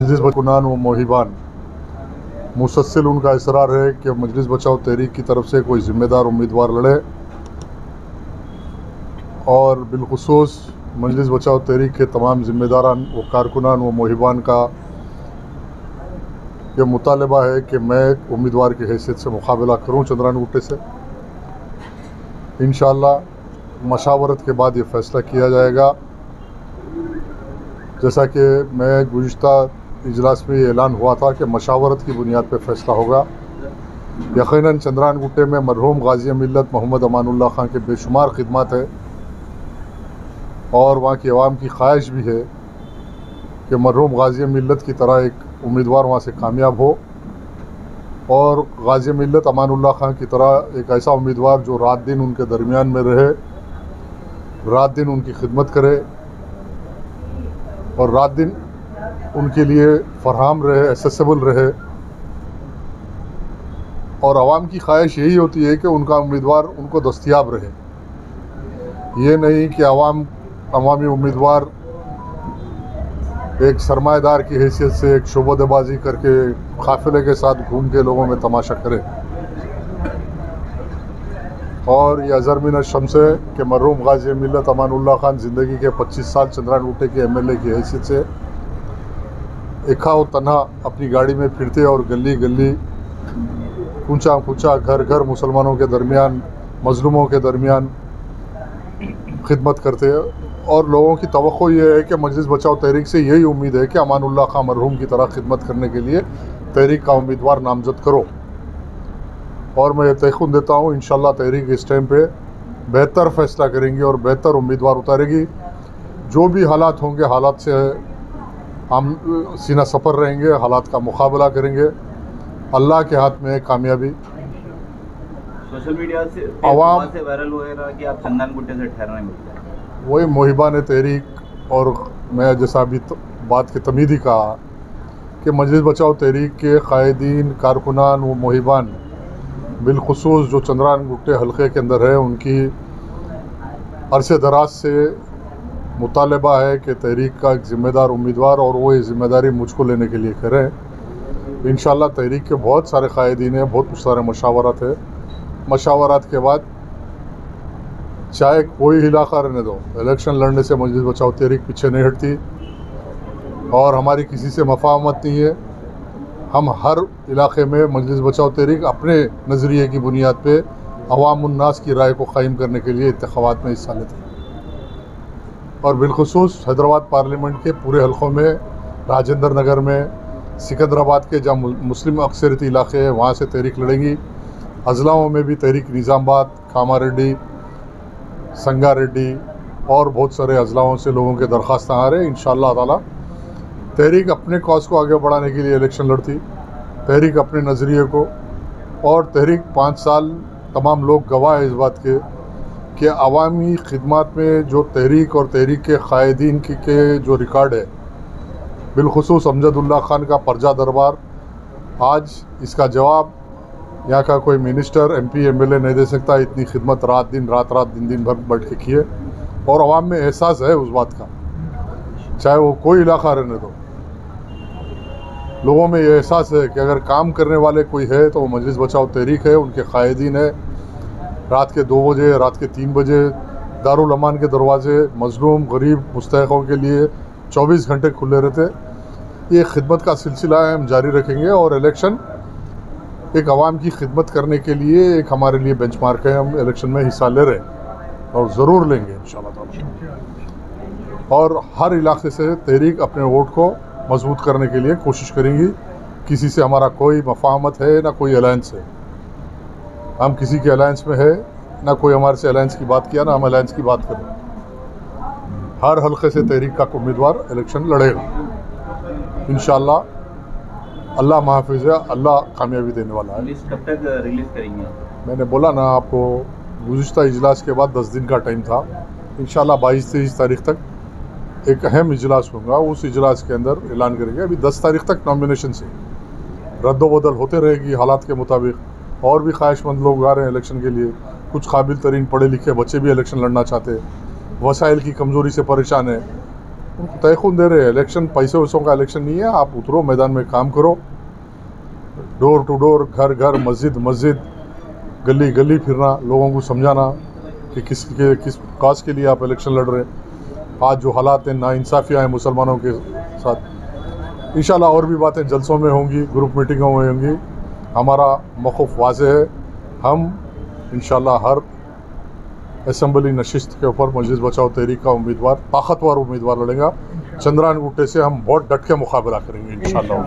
मजलिस बचकुनान व मोहिबान मुसलसल उनका इसरार है कि मजलिस बचाओ तहरीक की तरफ से कोई ज़िम्मेदार उम्मीदवार लड़े और बिलखुसूस मजलिस बचाओ तहरीक के तमाम ज़िम्मेदारान व कारकुनान व मोहिबान का ये मुतालबा है कि मैं उम्मीदवार की हैसियत से मुकाबला करूँ चंद्रान गुट्टे से। इंशाअल्लाह मशावरत के बाद ये फ़ैसला किया जाएगा। जैसा कि मैं गुज़िश्ता इजलास में ऐलान हुआ था कि मशावरत की बुनियाद पर फ़ैसला होगा। यकीनन चंद्रान गुट्टे में मरहूम गाज़ी मिल्लत मोहम्मद अमानुल्लाह खान के बेशुमार खिदमत है और वहाँ की आवाम की ख्वाहिश भी है कि मरहूम गाज़ी मिल्लत की तरह एक उम्मीदवार वहाँ से कामयाब हो और गाज़ी मिल्लत अमानुल्लाह खान की तरह एक ऐसा उम्मीदवार जो रात दिन उनके दरमियान में रहे, रात दिन उनकी खिदमत करे और रात दिन उनके लिए फराहम रहे, एसेसिबल रहे। और आवाम की ख्वाहिश यही होती है कि उनका उम्मीदवार उनको दस्तयाब रहे। ये नहीं कि अवामी उम्मीदवार एक सरमाएदार की हैसियत से एक शोबदेबाजी करके काफ़िले के साथ घूम के लोगों में तमाशा करे। और यह अज़र मिन अश-शम्स है कि मरहूम गाज़ी मिल्लत अमानुल्लाह खान ज़िंदगी के 25 साल चंद्रान गुट्टे के MLA की हैसियत से एका व तन्हा अपनी गाड़ी में फिरते और गली गली कूचा कूचा घर घर मुसलमानों के दरमियान, मज़लूमों के दरमियान खिदमत करते और लोगों की तवक्को ये है कि मजलिस बचाओ तहरीक से यही उम्मीद है कि अमानुल्लाह खान मरहूम की तरह खिदमत करने के लिए तहरीक का उम्मीदवार नामज़द करो। और मैं तयक़ुन देता हूँ इंशाअल्लाह तहरीक इस टाइम पे बेहतर फ़ैसला करेंगी और बेहतर उम्मीदवार उतारेगी। जो भी हालात होंगे हालात से हम सीना सफ़र रहेंगे, हालात का मुकाबला करेंगे। अल्लाह के हाथ में है कामयाबी। सोशल मीडिया से आवाम से वायरल हो रहा कि आप चंद्रान गुट्टे से ठहरना मिलता है, वही मोहिबान तहरीक। और मैं जैसा अभी बात की तमीदी कहा कि मजलिस बचाओ तहरीक के कायदीन, कारकुनान व मोहिबान बिलखुसूस जो चंद्रान गुट्टे हल्के के अंदर है, उनकी अरसे दराज से मुतालबा है कि तहरीक का एक ज़िम्मेदार उम्मीदवार और वो ये ज़िम्मेदारी मुझको लेने के लिए करें। इंशाअल्लाह तहरीक के बहुत सारे कायदीन हैं, बहुत सारे मशावरत है। मशावरत के बाद चाहे कोई इलाका रहने दो, इलेक्शन लड़ने से मजलिस बचाओ तहरीक पीछे नहीं हटती और हमारी किसी से मफाहमत नहीं है। हम हर इलाके में मजलिस बचाओ तहरीक अपने नज़रिए की बुनियाद पे अवामुन्नास की राय को क़ायम करने के लिए इंतख़ाबात में हिस्सा लेते हैं। और बिलखुसूस हैदराबाद पार्लियामेंट के पूरे हलकों में, राजेंद्र नगर में, सिकंदराबाद के जहाँ मुस्लिम अक्सरियती इलाके हैं वहाँ से तहरीक लड़ेंगी। अजलाओं में भी तहरीक निज़ामाबाद, कामारेड्डी, संगारेड्डी और बहुत सारे अजलाओं से लोगों के दरख्वास्त आ रहे हैं। इंशाअल्लाह ताला तहरीक अपने कॉज को आगे बढ़ाने के लिए इलेक्शन लड़ती, तहरीक अपने नज़रिए को, और तहरीक 5 साल तमाम लोग गवाह है इस बात के कि अवामी खिदमत में जो तहरीक और तहरीक के कायदीन के जो रिकॉर्ड है, बिलखुसूस अमजदुल्ला खान का परजा दरबार, आज इसका जवाब यहाँ का कोई मिनिस्टर, MP, MLA नहीं दे सकता। इतनी खिदमत रात दिन दिन भर बैठ के किए और अवाम में एहसास है उस बात का, चाहे वो कोई इलाका रहने दो। लोगों में ये एहसास है कि अगर काम करने वाले कोई है तो वो मजलिस बचाओ तहरीक है, उनके कायदीन है। रात के 2 बजे, रात के 3 बजे दारुल अमान के दरवाजे मजलूम गरीब मुस्तहिक़ों के लिए 24 घंटे खुले रहते। ये खिदमत का सिलसिला है, हम जारी रखेंगे और इलेक्शन एक आवाम की खिदमत करने के लिए एक हमारे लिए बेंचमार्क है। हम इलेक्शन में हिस्सा ले रहे हैं और ज़रूर लेंगे इंशाअल्लाह ताला। और हर इलाके से तहरीक अपने वोट को मजबूत करने के लिए कोशिश करेंगी। किसी से हमारा कोई मफाहमत है ना कोई अलायंस है, हम किसी के अलायंस में है ना कोई हमारे से अलायंस की बात किया ना हम अलायंस की बात करें। हर हल्के से तहरीक का उम्मीदवार इलेक्शन लड़ेगा इंशाअल्लाह। अल्लाह महफूज़ है, अल्लाह कामयाबी देने वाला है। लिस्ट कब तक रिलीज़ करेंगे? मैंने बोला ना आपको, गुज़िश्ता इजलास के बाद 10 दिन का टाइम था। इंशाअल्लाह 22-23 तारीख तक एक अहम इजलास होगा, उस इजलास के अंदर ऐलान करेंगे। अभी 10 तारीख तक नॉमिनेशन से रद्द-बदल होते रहेगी हालात के मुताबिक। और भी ख्वाहिशमंद लोग आ रहे हैं इलेक्शन के लिए, कुछ काबिल तरीन पढ़े लिखे बच्चे भी इलेक्शन लड़ना चाहते हैं, वसाइल की कमज़ोरी से परेशान है। उनको तयखुन दे रहे हैं। इलेक्शन पैसे वैसों का इलेक्शन नहीं है, आप उतरो मैदान में काम करो, डोर टू डोर, घर घर, मस्जिद मस्जिद, गली गली फिरना, लोगों को समझाना कि किस काज के लिए आप इलेक्शन लड़ रहे हैं। आज जो हालात हैं, नाइंसाफ़ियाँ हैं मुसलमानों के साथ, इंशाल्लाह और भी बातें जलसों में होंगी, ग्रुप मीटिंगों में होंगी। हमारा मौक़िफ़ वाज़ेह है, हम इंशाल्लाह हर असम्बली नशिस्त के ऊपर मजलिस बचाओ तहरीक का उम्मीदवार, ताकतवर उम्मीदवार लड़ेगा। चंद्रान गुट्टे से हम बहुत डट के मुकाबला करेंगे इंशाल्लाह।